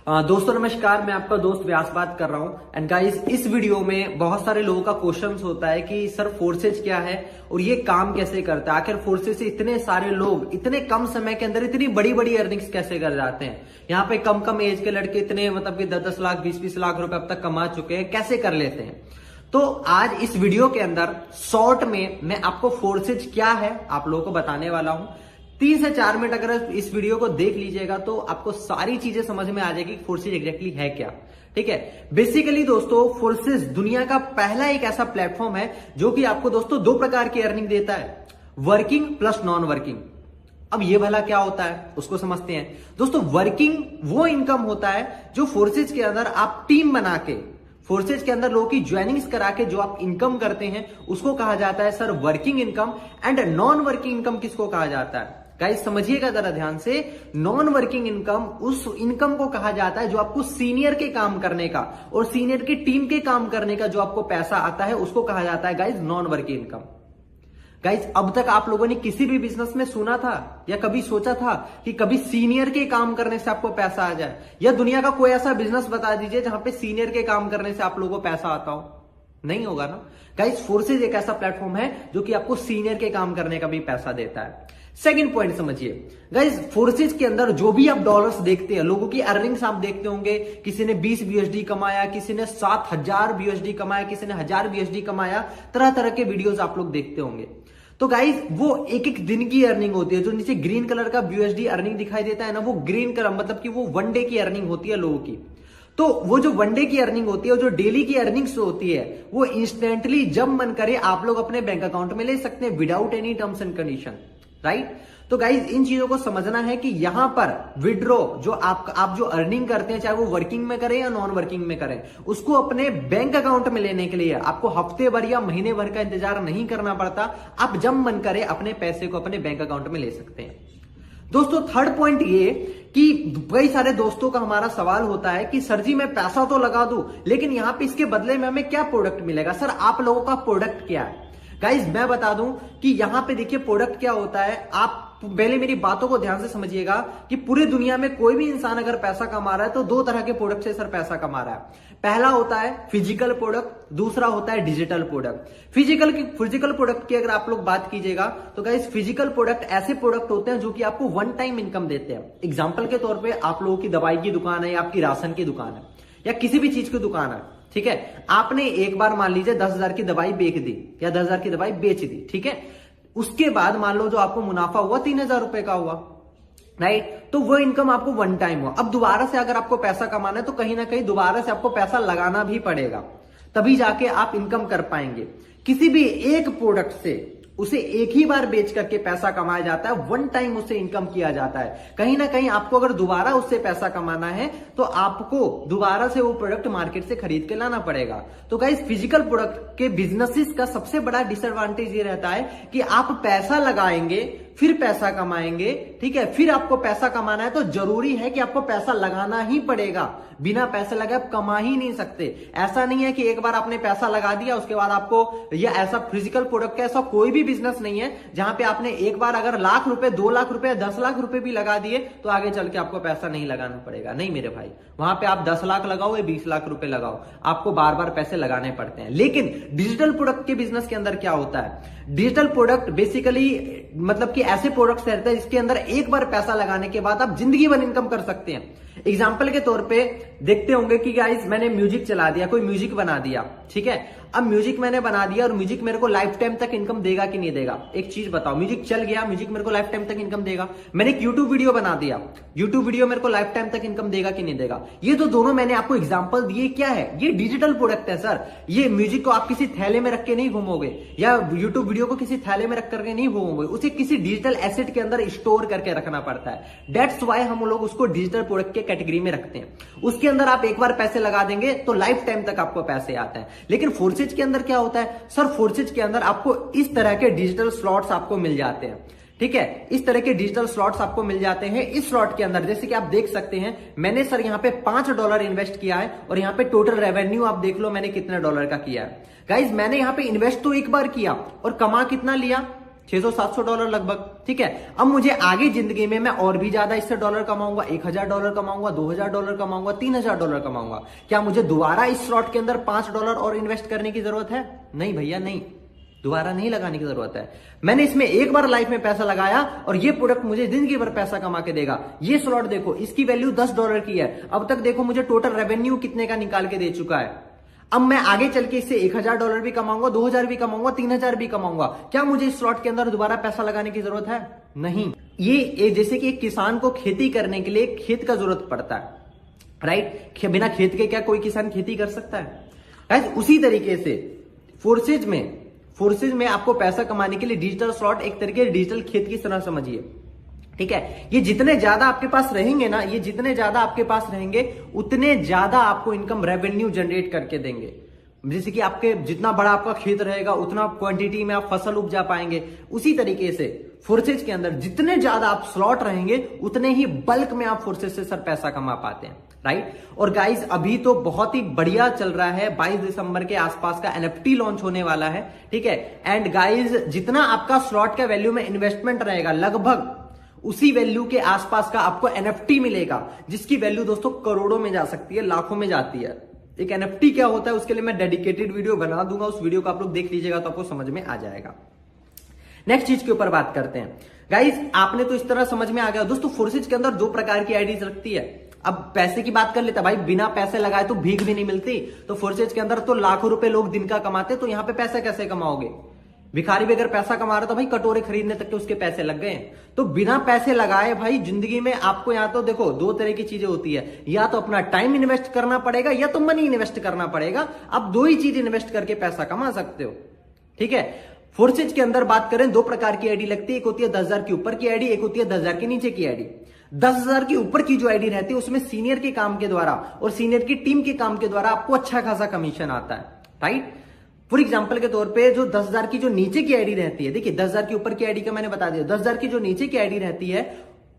दोस्तों नमस्कार, मैं आपका दोस्त व्यास बात कर रहा हूं। एंड गाइस, इस वीडियो में बहुत सारे लोगों का क्वेश्चंस होता है कि सर फोर्सेज क्या है और ये काम कैसे करता है। आखिर फोर्सेज से इतने सारे लोग इतने कम समय के अंदर इतनी बड़ी बड़ी अर्निंग्स कैसे कर जाते हैं। यहाँ पे कम कम एज के लड़के इतने मतलब कि 10-10 लाख 20-20 लाख रुपए अब तक कमा चुके हैं, कैसे कर लेते हैं। तो आज इस वीडियो के अंदर शॉर्ट में मैं आपको फोर्सेज क्या है आप लोगों को बताने वाला हूं। 3 से 4 मिनट अगर इस वीडियो को देख लीजिएगा तो आपको सारी चीजें समझ में आ जाएगी कि फोर्सेज एग्जैक्टली है क्या। ठीक है, बेसिकली दोस्तों फोर्सेज दुनिया का पहला एक ऐसा प्लेटफॉर्म है जो कि आपको दोस्तों 2 प्रकार की अर्निंग देता है, वर्किंग प्लस नॉन वर्किंग। अब ये भला क्या होता है उसको समझते हैं। दोस्तों वर्किंग वो इनकम होता है जो फोर्सेज के अंदर आप टीम बना के, फोर्सेज के अंदर लोगों की ज्वाइनिंग्स करा के जो आप इनकम करते हैं उसको कहा जाता है sir working income. And non working income किसको कहा जाता है गाइस, समझिएगा जरा ध्यान से। नॉन वर्किंग इनकम उस इनकम को कहा जाता है जो आपको सीनियर के काम करने का और सीनियर की टीम के काम करने का जो आपको पैसा आता है उसको कहा जाता है guys non working income. Guys, अब तक आप लोगों ने किसी भी बिजनेस में सुना था या कभी सोचा था कि कभी सीनियर के काम करने से आपको पैसा आ जाए, या दुनिया का कोई ऐसा बिजनेस बता दीजिए जहां पे सीनियर के काम करने से आप लोगों को पैसा आता हो। नहीं होगा ना गाइस। फोर्सेज एक ऐसा प्लेटफॉर्म है जो कि आपको सीनियर के काम करने का भी पैसा देता है। सेकंड पॉइंट समझिए गाइस, फोर्सेज के अंदर जो भी आप डॉलर्स देखते हैं, लोगों की अर्निंग्स आप देखते होंगे, किसी ने 20 BUSD कमाया, किसी ने 7000 BUSD कमाया, किसी ने 1000 BUSD कमाया, तरह तरह के वीडियोस आप लोग देखते होंगे। तो गाइस वो एक एक दिन की अर्निंग होती है। जो नीचे ग्रीन कलर का BUSD अर्निंग दिखाई देता है ना, वो ग्रीन कलर मतलब कि वो 1 डे की अर्निंग होती है लोगों की। तो वो जो 1 डे की अर्निंग होती है, जो डेली की अर्निंग्स होती है, वो इंस्टेंटली जब मन करे आप लोग अपने बैंक अकाउंट में ले सकते हैं without any terms and condition, right. तो गाइज इन चीजों को समझना है कि यहां पर विड्रॉ जो आप जो अर्निंग करते हैं, चाहे वो वर्किंग में करें या नॉन वर्किंग में करें, उसको अपने बैंक अकाउंट में लेने के लिए आपको हफ्ते भर या महीने भर का इंतजार नहीं करना पड़ता। आप जब मन करे अपने पैसे को अपने बैंक अकाउंट में ले सकते हैं। दोस्तों थर्ड पॉइंट ये कि कई सारे दोस्तों का हमारा सवाल होता है कि सर जी मैं पैसा तो लगा दूं, लेकिन यहां पे इसके बदले में हमें क्या प्रोडक्ट मिलेगा। सर आप लोगों का प्रोडक्ट क्या है गाइज, मैं बता दूं कि यहां पे देखिए प्रोडक्ट क्या होता है। आप पहले मेरी बातों को ध्यान से समझिएगा कि पूरी दुनिया में कोई भी इंसान अगर पैसा कमा रहा है तो 2 तरह के प्रोडक्ट से सर पैसा कमा रहा है। पहला होता है फिजिकल प्रोडक्ट, दूसरा होता है डिजिटल प्रोडक्ट। फिजिकल प्रोडक्ट की अगर आप लोग बात कीजिएगा तो गाइस फिजिकल प्रोडक्ट ऐसे प्रोडक्ट होते हैं जो कि आपको 1 टाइम इनकम देते हैं। एग्जांपल के तौर पे आप लोगों की दवाई की दुकान है या आपकी राशन की दुकान है या किसी भी चीज की दुकान है, ठीक है। आपने एक बार मान लीजिए 10,000 की दवाई बेच दी या 10,000 की दवाई बेच दी, ठीक है। उसके बाद मान लो जो आपको मुनाफा हुआ 3,000 रुपए का हुआ, राइट। तो वो इनकम आपको 1 टाइम हुआ। अब दोबारा से अगर आपको पैसा कमाना है तो कहीं ना कहीं दोबारा से आपको पैसा लगाना भी पड़ेगा, तभी जाके आप इनकम कर पाएंगे। किसी भी एक प्रोडक्ट से उसे एक ही बार बेच करके पैसा कमाया जाता है, 1 टाइम उससे इनकम किया जाता है। कहीं ना कहीं आपको अगर दोबारा उससे पैसा कमाना है तो आपको दोबारा से वो प्रोडक्ट मार्केट से खरीद के लाना पड़ेगा। तो गाइस फिजिकल प्रोडक्ट के बिजनेसेस का सबसे बड़ा डिसएडवांटेज ये रहता है कि आप पैसा लगाएंगे फिर पैसा कमाएंगे, ठीक है। फिर आपको पैसा कमाना है तो जरूरी है कि आपको पैसा लगाना ही पड़ेगा। बिना पैसे लगाए आप कमा ही नहीं सकते। ऐसा नहीं है कि एक बार आपने पैसा लगा दिया उसके बाद आपको, या ऐसा फिजिकल प्रोडक्ट का ऐसा कोई भी बिजनेस नहीं है जहां पे आपने एक बार अगर लाख रुपए 2 लाख रुपए 10 लाख रुपए भी लगा दिए तो आगे चल के आपको पैसा नहीं लगाना पड़ेगा। नहीं मेरे भाई, वहां पे आप 10 लाख लगाओ या 20 लाख रुपए लगाओ, आपको बार बार पैसे लगाने पड़ते हैं। लेकिन डिजिटल प्रोडक्ट के बिजनेस के अंदर क्या होता है, डिजिटल प्रोडक्ट बेसिकली मतलब कि ऐसे प्रोडक्ट्स रहते हैं जिसके अंदर एक बार पैसा लगाने के बाद आप जिंदगी भर इनकम कर सकते हैं। एग्जाम्पल के तौर पे देखते होंगे कि गाइस मैंने म्यूजिक चला दिया, कोई म्यूजिक बना दिया, ठीक है। अब म्यूजिक मैंने बना दिया और म्यूजिक मेरे को लाइफ टाइम तक इनकम देगा कि नहीं देगा। एक चीज बताओ, म्यूजिक चल गया, म्यूजिक मेरे को लाइफ टाइम तक इनकम देगा। मैंने एक यूट्यूब वीडियो बना दिया, यूट्यूब वीडियो मेरे को लाइफ टाइम तक इनकम देगा कि नहीं देगा। ये तो दोनों मैंने आपको एग्जांपल दिए, क्या है ये डिजिटल प्रोडक्ट है सर। ये म्यूजिक को आप किसी थैले में रख के नहीं घूमोगे या यूट्यूब वीडियो को किसी थैले में रख करके नहीं घूमोगे, उसे किसी डिजिटल एसेट के अंदर स्टोर करके रखना पड़ता है। दैट्स वाई हम लोग उसको डिजिटल प्रोडक्ट के कैटेगरी में रखते हैं। उसके अंदर आप एक बार पैसे लगा देंगे तो लाइफ टाइम तक आपको पैसे आते हैं। लेकिन फोर्सेज के अंदर क्या होता है सर, फोर्सेज के अंदर आपको इस तरह के डिजिटल स्लॉट्स आपको मिल जाते हैं, ठीक है। इस तरह के डिजिटल स्लॉट्स आपको मिल जाते हैं। इस स्लॉट के अंदर जैसे कि आप देख सकते हैं, मैंने सर यहाँ पे $5 इन्वेस्ट किया है और यहाँ पे टोटल रेवेन्यू आप देख लो मैंने कितने डॉलर का किया है। गाइज मैंने यहाँ पे इन्वेस्ट तो एक बार किया और कमा कितना लिया, $600-700 लगभग। ठीक है, अब मुझे आगे जिंदगी में मैं और भी ज्यादा इससे डॉलर कमाऊंगा, $1000 कमाऊंगा, $2000 कमाऊंगा, $3000 कमाऊंगा। क्या मुझे दोबारा इस स्लॉट के अंदर $5 और इन्वेस्ट करने की जरूरत है? नहीं भैया नहीं, दोबारा नहीं लगाने की जरूरत है। मैंने इसमें एक बार लाइफ में पैसा लगाया और ये प्रोडक्ट मुझे जिंदगी भर पैसा कमा के देगा। ये स्लॉट देखो, इसकी वैल्यू $10 की है। अब तक देखो मुझे टोटल रेवेन्यू कितने का निकाल के दे चुका है। अब मैं आगे चल के इससे $1000 भी कमाऊंगा, 2000 भी कमाऊंगा, 3000 भी कमाऊंगा। क्या मुझे इस स्लॉट के अंदर दोबारा पैसा लगाने की जरूरत है? नहीं। ये जैसे कि एक किसान को खेती करने के लिए खेत का जरूरत पड़ता है, राइट? बिना खेत के क्या कोई किसान खेती कर सकता है? उसी तरीके से फोर्सेज में आपको पैसा कमाने के लिए डिजिटल स्लॉट एक तरीके से डिजिटल खेत की तरह समझिए। ठीक है, ये जितने ज्यादा आपके पास रहेंगे ना, ये जितने ज्यादा आपके पास रहेंगे उतने ज्यादा आपको इनकम रेवेन्यू जनरेट करके देंगे। जैसे कि आपके जितना बड़ा आपका खेत रहेगा उतना क्वांटिटी में आप फसल उपजा पाएंगे। उसी तरीके से फोर्सेज के अंदर जितने ज्यादा आप स्लॉट रहेंगे उतने ही बल्क में आप फोर्सेज से सर पैसा कमा पाते हैं, राइट? और गाइज अभी तो बहुत ही बढ़िया चल रहा है, 22 दिसंबर के आसपास का NFT लॉन्च होने वाला है। ठीक है, एंड गाइज जितना आपका स्लॉट का वैल्यू में इन्वेस्टमेंट रहेगा लगभग उसी वैल्यू के आसपास का आपको NFT मिलेगा, जिसकी वैल्यू दोस्तों करोड़ों में जा सकती है, लाखों में जाती है। एक NFT क्या होता है उसके लिए मैं डेडिकेटेड वीडियो बना दूंगा, उस वीडियो को आप लोग देख लीजिएगा तो आपको समझ में आ जाएगा। नेक्स्ट चीज के ऊपर बात करते हैं। गाइज आपने तो इस तरह समझ में आ गया दोस्तों, फोर्सेज के अंदर 2 प्रकार की आईडीज लगती है। अब पैसे की बात कर लेता भाई, बिना पैसे लगाए तो भीख भी नहीं मिलती। तो फोर्सेज के अंदर तो लाखों रुपए लोग दिन का कमाते, तो यहां पे पैसे कैसे कमाओगे? भिखारी भी अगर पैसा कमा रहा तो भाई कटोरे खरीदने तक के उसके पैसे लग गए। तो बिना पैसे लगाए भाई जिंदगी में आपको यहां तो देखो 2 तरह की चीजें होती है, या तो अपना टाइम इन्वेस्ट करना पड़ेगा या तो मनी इन्वेस्ट करना पड़ेगा। आप 2 ही चीज इन्वेस्ट करके पैसा कमा सकते हो। ठीक है, फोर्सेज के अंदर बात करें 2 प्रकार की आईडी लगती है, एक होती है 10,000 के ऊपर की आईडी, एक होती है 10,000 के नीचे की आईडी। 10,000 के ऊपर की जो आईडी रहती है उसमें सीनियर के काम के द्वारा और सीनियर की टीम के काम के द्वारा आपको अच्छा खासा कमीशन आता है, राइट? फॉर एग्जाम्पल के तौर पे जो 10,000 की जो नीचे की आईडी रहती है, देखिए 10,000 के ऊपर की आईडी का मैंने बता दिया, 10,000 की जो नीचे की आईडी रहती है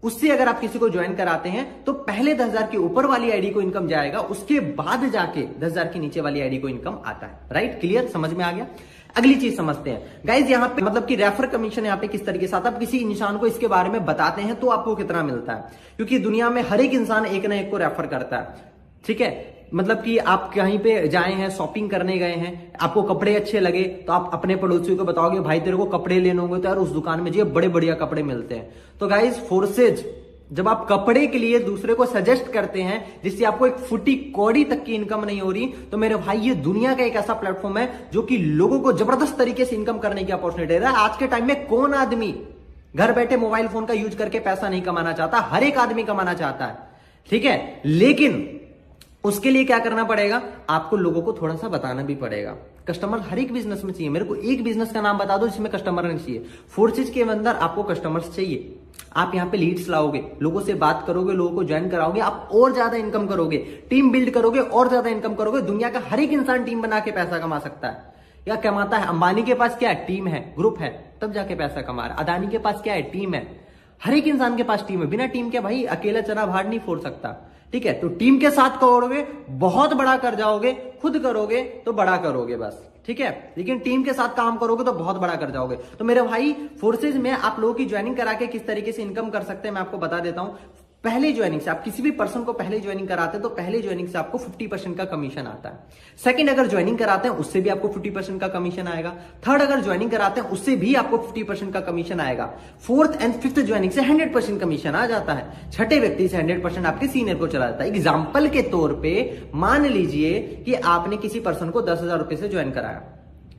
उससे अगर आप किसी को ज्वाइन कराते हैं तो पहले 10,000 के ऊपर वाली आईडी को इनकम जाएगा, उसके बाद जाके 10,000 की नीचे वाली आईडी को इनकम आता है, राइट? क्लियर, समझ में आ गया? अगली चीज समझते हैं गाइज, यहाँ पे मतलब कि रेफर कमीशन यहाँ पे किस तरीके से आता है। आप किसी इंसान को इसके बारे में बताते हैं तो आपको कितना मिलता है, क्योंकि दुनिया में हर एक इंसान एक ना एक को रेफर करता है। ठीक है, मतलब कि आप कहीं पे जाए हैं, शॉपिंग करने गए हैं, आपको कपड़े अच्छे लगे तो आप अपने पड़ोसियों को बताओगे भाई तेरे को कपड़े लेने होंगे तो यार उस दुकान में जो बड़े बढ़िया कपड़े मिलते हैं। तो गाइज फोर्सेज जब आप कपड़े के लिए दूसरे को सजेस्ट करते हैं जिससे आपको एक फुटी कौड़ी तक की इनकम नहीं हो रही, तो मेरे भाई ये दुनिया का एक ऐसा प्लेटफॉर्म है जो कि लोगों को जबरदस्त तरीके से इनकम करने की अपॉर्चुनिटी दे रहा है। आज के टाइम में कौन आदमी घर बैठे मोबाइल फोन का यूज करके पैसा नहीं कमाना चाहता? हर एक आदमी कमाना चाहता है। ठीक है, लेकिन उसके लिए क्या करना पड़ेगा? आपको लोगों को थोड़ा सा बताना भी पड़ेगा। कस्टमर हर एक बिजनेस में चाहिए। मेरे को एक बिजनेस का नाम बता दो जिसमें कस्टमर नहीं चाहिए। फोर्सेज के अंदर आपको कस्टमर्स चाहिए। आप यहाँ पे लीड्स लाओगे, लोगों से बात करोगे, लोगों को ज्वाइन कराओगे, आप और ज्यादा इनकम करोगे, टीम बिल्ड करोगे और ज्यादा इनकम करोगे। दुनिया का हर एक इंसान टीम बना के पैसा कमा सकता है या कमाता है। अंबानी के पास क्या है? टीम है, ग्रुप है, तब जाके पैसा कमा रहा है। अदानी के पास क्या है? टीम है। हर एक इंसान के पास टीम है। बिना टीम के भाई अकेला चना भार नहीं फोड़ सकता। ठीक है, तो टीम के साथ करोगे बहुत बड़ा कर जाओगे, खुद करोगे तो बड़ा करोगे बस। ठीक है, लेकिन टीम के साथ काम करोगे तो बहुत बड़ा कर जाओगे। तो मेरे भाई फोर्सेज में आप लोगों की ज्वाइनिंग करा के किस तरीके से इनकम कर सकते हैं मैं आपको बता देता हूं। पहले ज्वाइनिंग से आप किसी भी पर्सन को पहले ज्वाइनिंग कराते हैं तो पहले ज्वाइनिंग से आपको 50% का कमीशन आता है। सेकंड अगर ज्वाइनिंग कराते हैं उससे भी आपको 50% का कमीशन आएगा। थर्ड अगर ज्वाइनिंग कराते हैं उससे भी आपको 50% का कमीशन आएगा। फोर्थ एंड फिफ्थ ज्वाइनिंग से 100% कमीशन आ जाता है। छठे व्यक्ति से 100% आपके सीनियर को चला जाता है। एग्जाम्पल के तौर पर मान लीजिए कि आपने किसी पर्सन को 10,000 रुपए से ज्वाइन कराया।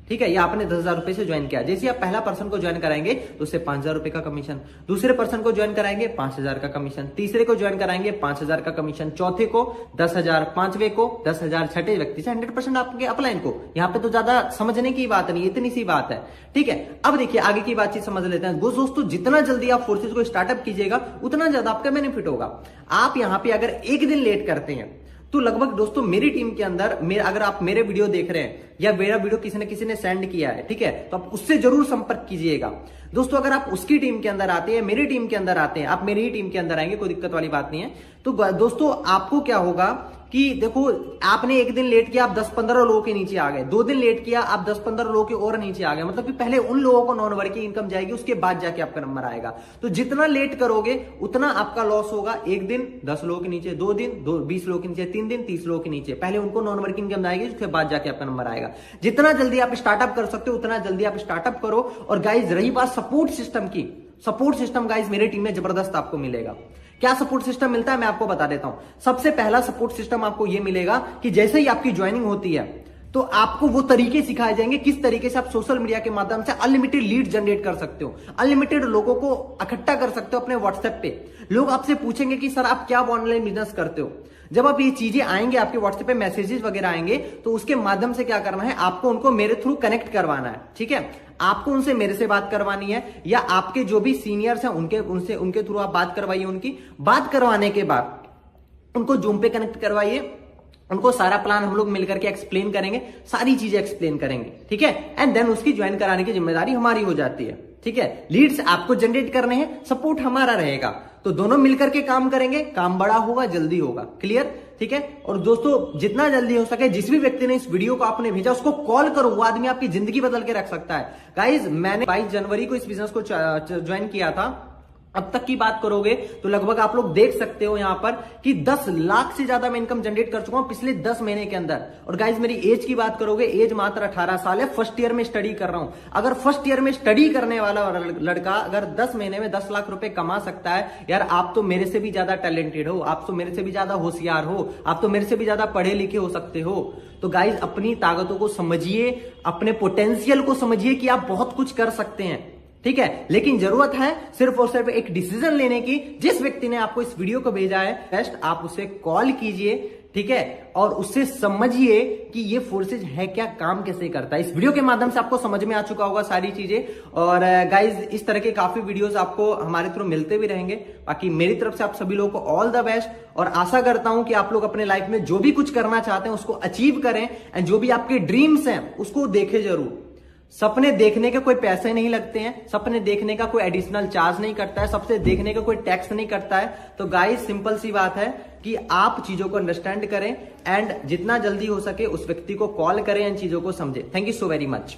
ठीक है, या आपने 10,000 रुपए से ज्वाइन किया। जैसे आप पहला पर्सन को ज्वाइन कराएंगे तो उससे 5,000 रुपए का कमीशन, दूसरे पर्सन को ज्वाइन कराएंगे 5,000 का कमीशन, तीसरे को ज्वाइन कराएंगे 5,000 का कमीशन, चौथे को 10,000, पांचवे को 10,000, छठे व्यक्ति से 100% आपके अपलाइन को। यहाँ पे तो ज्यादा समझने की बात नहीं, इतनी सी बात है। ठीक है, अब देखिए आगे की बातचीत समझ लेते हैं। दोस्तों जितना जल्दी आप फोर्सेज को स्टार्टअप कीजिएगा उतना ज्यादा आपका बेनिफिट होगा। आप यहाँ पे अगर एक दिन लेट करते हैं तो लगभग दोस्तों मेरी टीम के अंदर अगर आप मेरे वीडियो देख रहे हैं या मेरा वीडियो किसी ने सेंड किया है, ठीक है, तो आप उससे जरूर संपर्क कीजिएगा। दोस्तों अगर आप उसकी टीम के अंदर आते हैं, मेरी टीम के अंदर आते हैं, आप मेरी ही टीम के अंदर आएंगे, कोई दिक्कत वाली बात नहीं है। तो दोस्तों आपको क्या होगा कि देखो आपने एक दिन लेट किया, आप 10-15 लोगों के नीचे आ गए, 2 दिन लेट किया, आप 10-15 लोगों के और नीचे आ गए, मतलब कि पहले उन लोगों को नॉन वर्किंग इनकम जाएगी, उसके बाद जाके आपका नंबर आएगा। तो जितना लेट करोगे उतना आपका लॉस होगा। एक दिन 10 लोगों के नीचे, 2 दिन 20 लोगों के नीचे, 3 दिन 30 लोगों के नीचे, पहले उनको नॉन वर्किंग इनकम आएगी, उसके बाद जाके आपका नंबर आएगा। जितना जल्दी आप स्टार्टअप कर सकते हो उतना जल्दी आप स्टार्टअप करो। और गाइज रही बात सपोर्ट सिस्टम की, सपोर्ट सिस्टम गाइज मेरी टीम में जबरदस्त आपको मिलेगा। क्या सपोर्ट सिस्टम मिलता है मैं आपको बता देता हूं। सबसे पहला सपोर्ट सिस्टम आपको यह मिलेगा कि जैसे ही आपकी ज्वाइनिंग होती है तो आपको वो तरीके सिखाए जाएंगे किस तरीके से आप सोशल मीडिया के माध्यम से अनलिमिटेड लीड जनरेट कर सकते हो, अनलिमिटेड लोगों को इकट्ठा कर सकते हो अपने व्हाट्सएप पे। लोग आपसे पूछेंगे कि सर आप क्या ऑनलाइन बिजनेस करते हो। जब आप ये चीजें आएंगे आपके व्हाट्सएप पे मैसेजेस वगैरह आएंगे तो उसके माध्यम से क्या करना है, आपको उनको मेरे थ्रू कनेक्ट करवाना है। ठीक है, आपको उनसे मेरे से बात करवानी है या आपके जो भी सीनियर्स हैं उनके थ्रू आप बात करवाइए। उनकी बात करवाने के बाद उनको जूम पे कनेक्ट करवाइए, उनको सारा प्लान हम लोग मिलकर के एक्सप्लेन करेंगे, सारी चीजें एक्सप्लेन करेंगे। ठीक है, एंड देन उसकी ज्वाइन कराने की जिम्मेदारी हमारी हो जाती है। ठीक है, लीड्स आपको जनरेट करने हैं, सपोर्ट हमारा रहेगा, तो दोनों मिलकर के काम करेंगे, काम बड़ा होगा, जल्दी होगा। क्लियर? ठीक है, और दोस्तों जितना जल्दी हो सके जिस भी व्यक्ति ने इस वीडियो को आपने भेजा उसको कॉल करो, वो आदमी आपकी जिंदगी बदल के रख सकता है। गाइज मैंने 22 जनवरी को इस बिजनेस को ज्वाइन किया था, अब तक की बात करोगे तो लगभग आप लोग देख सकते हो यहां पर कि 10 लाख से ज्यादा मैं इनकम जनरेट कर चुका हूं पिछले 10 महीने के अंदर। और गाइज मेरी एज की बात करोगे, एज मात्र 18 साल है, फर्स्ट ईयर में स्टडी कर रहा हूं। अगर फर्स्ट ईयर में स्टडी करने वाला लड़का अगर 10 महीने में 10 लाख रुपए कमा सकता है, यार आप तो मेरे से भी ज्यादा टैलेंटेड हो, आप तो मेरे से भी ज्यादा होशियार हो, आप तो मेरे से भी ज्यादा पढ़े लिखे हो सकते हो। तो गाइज अपनी ताकतों को समझिए, अपने पोटेंशियल को समझिए कि आप बहुत कुछ कर सकते हैं। ठीक है, लेकिन जरूरत है सिर्फ और सिर्फ एक डिसीजन लेने की। जिस व्यक्ति ने आपको इस वीडियो को भेजा है बेस्ट आप उसे कॉल कीजिए। ठीक है, और उससे समझिए कि ये फोर्सेज है क्या, काम कैसे करता है। इस वीडियो के माध्यम से आपको समझ में आ चुका होगा सारी चीजें। और गाइज इस तरह के काफी वीडियोस आपको हमारे थ्रू मिलते भी रहेंगे। बाकी मेरी तरफ से आप सभी लोगों को ऑल द बेस्ट, और आशा करता हूं कि आप लोग अपने लाइफ में जो भी कुछ करना चाहते हैं उसको अचीव करें, एंड जो भी आपके ड्रीम्स हैं उसको देखें जरूर। सपने देखने के कोई पैसे नहीं लगते हैं, सपने देखने का कोई एडिशनल चार्ज नहीं करता है, सपने देखने का कोई टैक्स नहीं करता है। तो गाइस सिंपल सी बात है कि आप चीजों को अंडरस्टैंड करें एंड जितना जल्दी हो सके उस व्यक्ति को कॉल करें एंड चीजों को समझें। Thank you so very much.